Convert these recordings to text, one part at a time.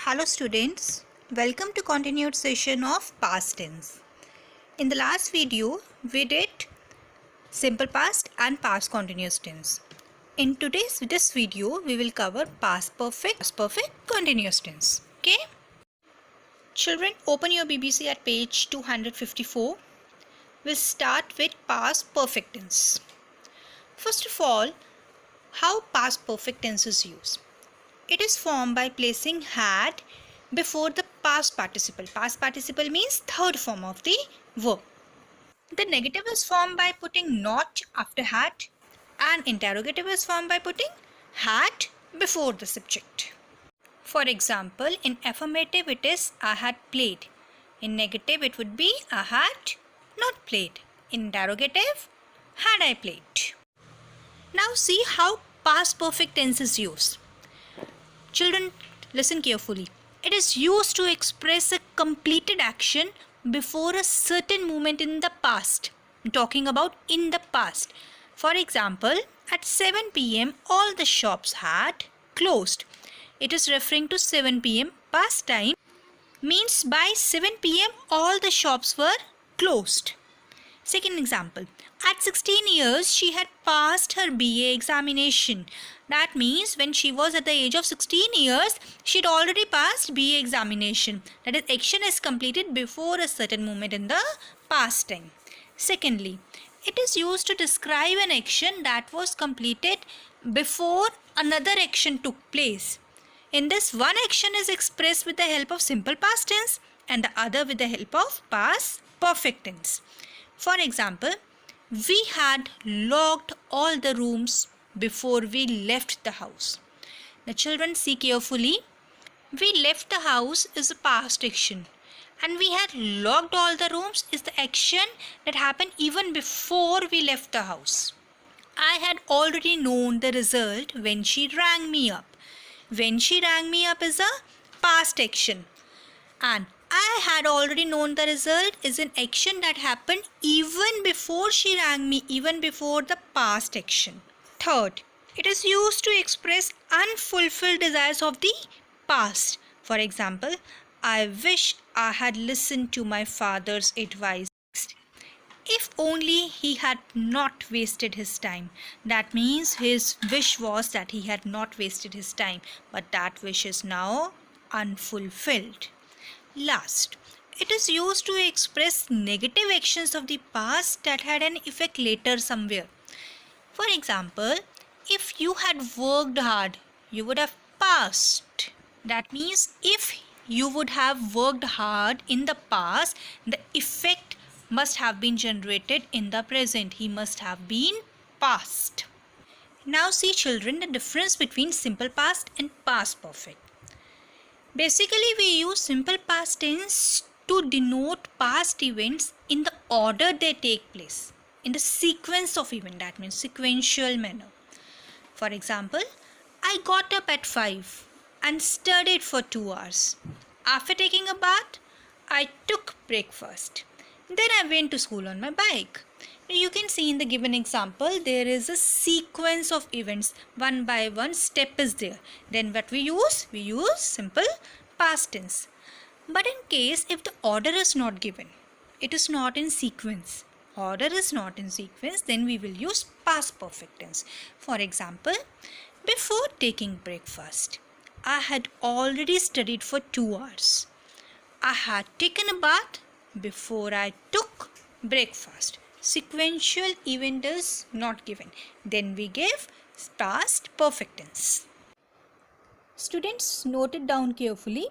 Hello students, welcome to continued session of past tense. In the last video, we did simple past and past continuous tense. In this video, we will cover past perfect continuous tense. Okay? Children, open your BBC at page 254. We'll start with past perfect tense. First of all, how past perfect tense is used? It is formed by placing had before the past participle. Past participle means third form of the verb. The negative is formed by putting not after had, and interrogative is formed by putting had before the subject. For example, in affirmative it is I had played. In negative it would be I had not played. In interrogative, had I played. Now see how past perfect tense is used. Children, listen carefully. It is used to express a completed action before a certain moment in the past. I'm talking about in the past. For example, at 7 p.m. all the shops had closed. It is referring to 7 p.m. past time. Means by 7 p.m. all the shops were closed. Second example, at 16 years she had passed her BA examination. That means when she was at the age of 16 years, she had already passed BA examination. That is, action is completed before a certain moment in the past time. Secondly, it is used to describe an action that was completed before another action took place. In this, one action is expressed with the help of simple past tense and the other with the help of past perfect tense. For example, we had locked all the rooms before we left the house. The children see carefully. We left the house is a past action, and we had locked all the rooms is the action that happened even before we left the house. I had already known the result when she rang me up. When she rang me up is a past action, and I had already known the result is an action that happened even before she rang me, even before the past action. Third, it is used to express unfulfilled desires of the past. For example, I wish I had listened to my father's advice. If only he had not wasted his time. That means his wish was that he had not wasted his time, but that wish is now unfulfilled. Last, it is used to express negative actions of the past that had an effect later somewhere. For example, if you had worked hard, you would have passed. That means if you would have worked hard in the past, the effect must have been generated in the present. He must have been passed. Now see children, the difference between simple past and past perfect. Basically, we use simple past tense to denote past events in the order they take place, in the sequence of event, that means sequential manner. For example, I got up at 5 and studied for 2 hours. After taking a bath, I took breakfast. Then I went to school on my bike. You can see in the given example, there is a sequence of events. One by one step is there. Then what we use? We use simple past tense. But in case if the order is not given, it is not in sequence. Order is not in sequence, then we will use past perfect tense. For example, before taking breakfast, I had already studied for 2 hours. I had taken a bath before I took breakfast. Sequential event is not given. Then we give past perfect tense. Students, note it down carefully.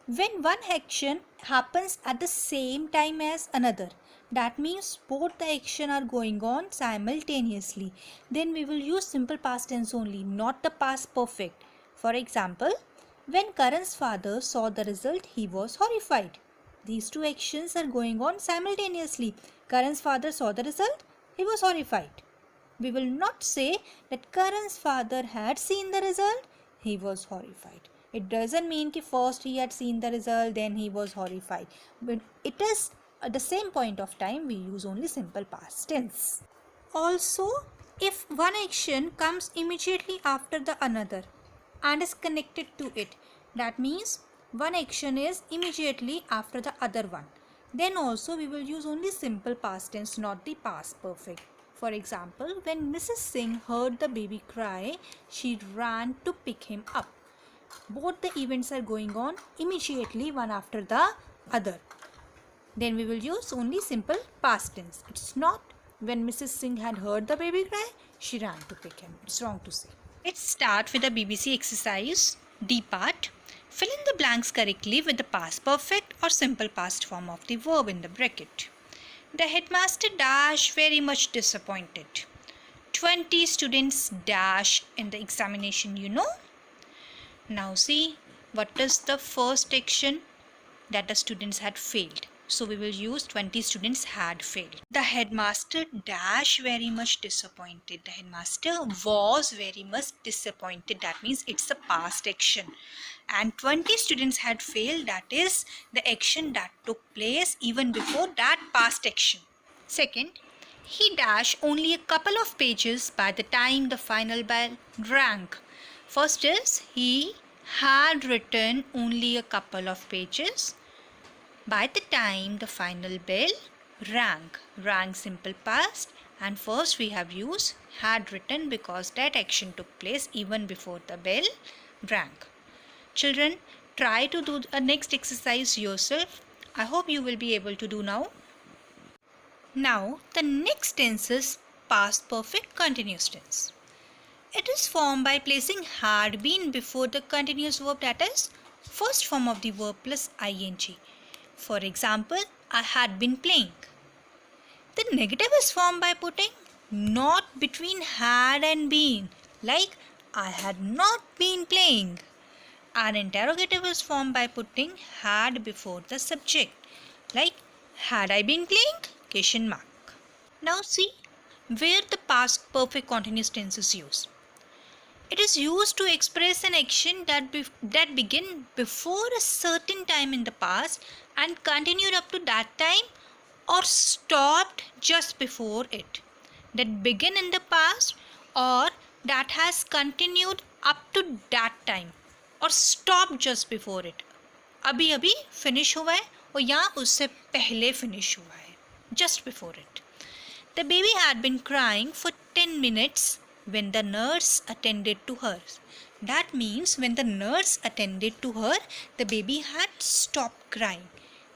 When one action happens at the same time as another, that means both the action are going on simultaneously, then we will use simple past tense only, not the past perfect. For example, when Karan's father saw the result, he was horrified. These two actions are going on simultaneously. Karan's father saw the result, he was horrified. We will not say that Karan's father had seen the result, he was horrified. It doesn't mean that first he had seen the result, then he was horrified. But it is at the same point of time we use only simple past tense. Also, if one action comes immediately after the another and is connected to it, That means one action is immediately after the other one. Then also we will use only simple past tense, not the past perfect. For example, when Mrs. Singh heard the baby cry, she ran to pick him up. Both the events are going on immediately, one after the other. Then we will use only simple past tense. It's not when Mrs. Singh had heard the baby cry, she ran to pick him. It's wrong to say. Let's start with the BBC exercise. D part. Fill in the blanks correctly with the past perfect or simple past form of the verb in the bracket. The headmaster dash very much disappointed. 20 students dash in the examination, you know. Now see, what is the first action? That the students had failed. So we will use 20 students had failed. The headmaster dash very much disappointed. The headmaster was very much disappointed. That means it's a past action. And 20 students had failed. That is the action that took place even before that past action. Second, he dashed only a couple of pages by the time the final bell rang. First is he had written only a couple of pages by the time the final bell rang. Rang simple past, and first we have used had written because that action took place even before the bell rang. Children, try to do the next exercise yourself. I hope you will be able to do now. Now the next tense is past perfect continuous tense. It is formed by placing had been before the continuous verb, that is first form of the verb plus ing. For example, I had been playing. The negative is formed by putting not between had and been, like I had not been playing. An interrogative is formed by putting had before the subject, like had I been playing? Question mark. Now see where the past perfect continuous tense is used. It is used to express an action that began before a certain time in the past and continued up to that time, or stopped just before it. That began in the past or that has continued up to that time और stopped just before it. अभी अभी finish हुआ है और यहाँ उससे पहले finish हुआ है, just before it. The baby had been crying for 10 minutes when the nurse attended to her. That means when the nurse attended to her, the baby had stopped crying.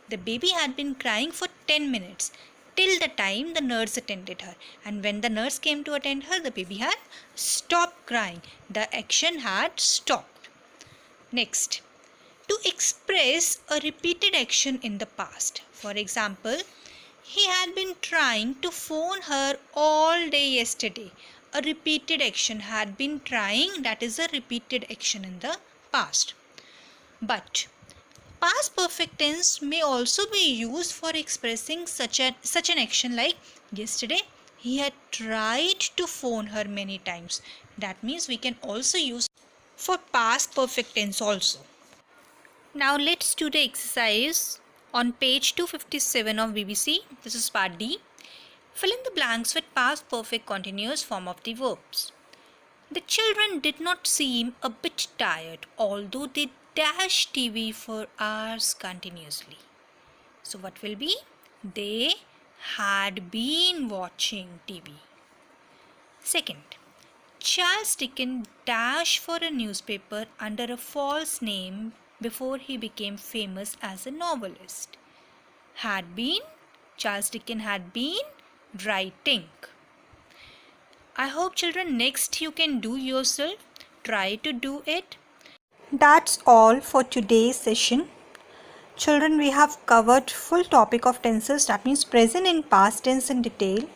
The baby had been crying for 10 minutes till the time the nurse attended her. And when the nurse came to attend her, the baby had stopped crying. The action had stopped. Next, to express a repeated action in the past. For example, he had been trying to phone her all day yesterday. A repeated action, had been trying, that is a repeated action in the past. But past perfect tense may also be used for expressing such an action like yesterday he had tried to phone her many times. That means we can also use for past perfect tense also. Now let's do the exercise on page 257 of BBC. This is part D. Fill in the blanks with past perfect continuous form of the verbs. The children did not seem a bit tired, although they dashed TV for hours continuously. So what will be? They had been watching TV. Second, Charles Dickens dashed for a newspaper under a false name before he became famous as a novelist. Had been, Charles Dickens had been writing. I hope children next you can do yourself. Try to do it. That's all for today's session. Children, we have covered full topic of tenses, that means present and past tense in detail.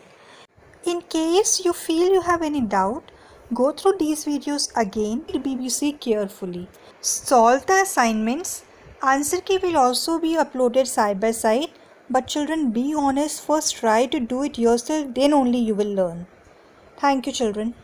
In case you feel you have any doubt, go through these videos again to BBC carefully. Solve the assignments. Answer key will also be uploaded side by side. But children, be honest, first try to do it yourself, then only you will learn. Thank you children.